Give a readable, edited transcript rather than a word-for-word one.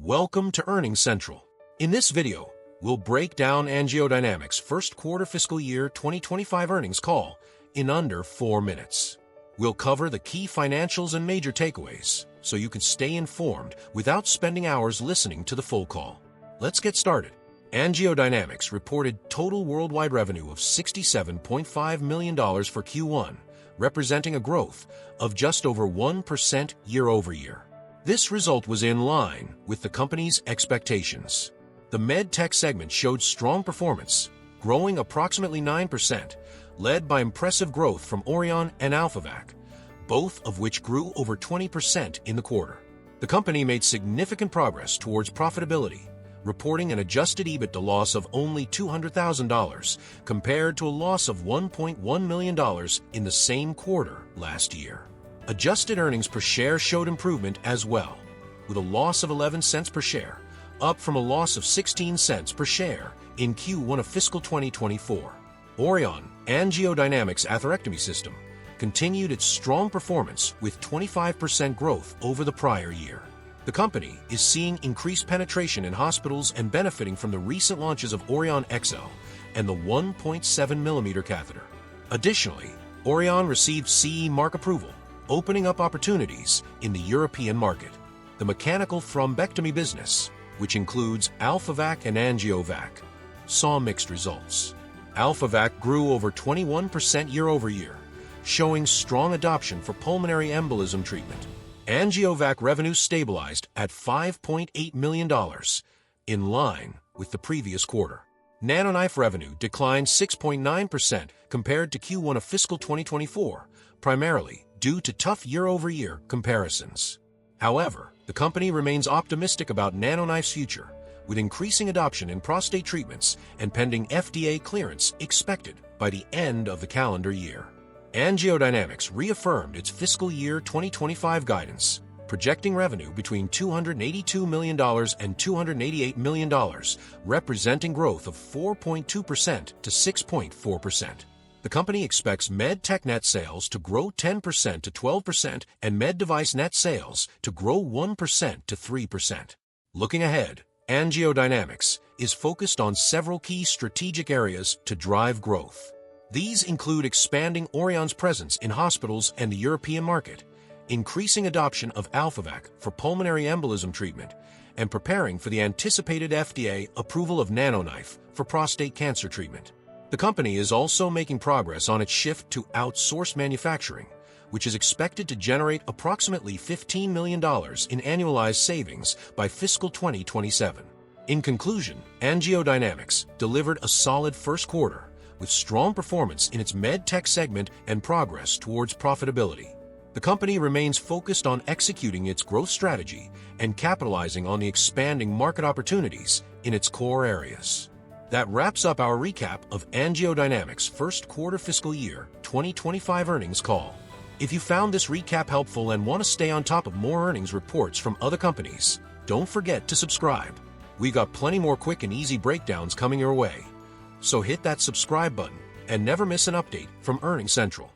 Welcome to Earnings Central. In this video, we'll break down AngioDynamics' first quarter fiscal year 2025 earnings call in under 4 minutes. We'll cover the key financials and major takeaways so you can stay informed without spending hours listening to the full call. Let's get started. AngioDynamics reported total worldwide revenue of $67.5 million for Q1, representing a growth of just over 1% year-over-year. This result was in line with the company's expectations. The MedTech segment showed strong performance, growing approximately 9%, led by impressive growth from Auryon and AlphaVac, both of which grew over 20% in the quarter. The company made significant progress towards profitability, reporting an adjusted EBITDA loss of only $200,000 compared to a loss of $1.1 million in the same quarter last year. Adjusted earnings per share showed improvement as well, with a loss of 11 cents per share, up from a loss of 16 cents per share in Q1 of fiscal 2024. Auryon, AngioDynamics' atherectomy system, continued its strong performance with 25% growth over the prior year. The company is seeing increased penetration in hospitals and benefiting from the recent launches of Auryon XL and the 1.7mm catheter. Additionally, Auryon received CE mark approval, opening up opportunities in the European market. The mechanical thrombectomy business, which includes AlphaVac and AngioVac, saw mixed results. AlphaVac grew over 21% year-over-year, showing strong adoption for pulmonary embolism treatment. AngioVac revenue stabilized at $5.8 million, in line with the previous quarter. NanoKnife revenue declined 6.9% compared to Q1 of fiscal 2024, primarily due to tough year-over-year comparisons. However, the company remains optimistic about NanoKnife's future, with increasing adoption in prostate treatments and pending FDA clearance expected by the end of the calendar year. AngioDynamics reaffirmed its fiscal year 2025 guidance, projecting revenue between $282 million and $288 million, representing growth of 4.2% to 6.4%. The company expects MedTech net sales to grow 10% to 12% and MedDevice net sales to grow 1% to 3%. Looking ahead, AngioDynamics is focused on several key strategic areas to drive growth. These include expanding Auryon's presence in hospitals and the European market, increasing adoption of AlphaVac for pulmonary embolism treatment, and preparing for the anticipated FDA approval of NanoKnife for prostate cancer treatment. The company is also making progress on its shift to outsourced manufacturing, which is expected to generate approximately $15 million in annualized savings by fiscal 2027. In conclusion, AngioDynamics delivered a solid first quarter, with strong performance in its MedTech segment and progress towards profitability. The company remains focused on executing its growth strategy and capitalizing on the expanding market opportunities in its core areas. That wraps up our recap of AngioDynamics' first quarter fiscal year 2025 earnings call. If you found this recap helpful and want to stay on top of more earnings reports from other companies, don't forget to subscribe. We got plenty more quick and easy breakdowns coming your way. So hit that subscribe button and never miss an update from Earnings Central.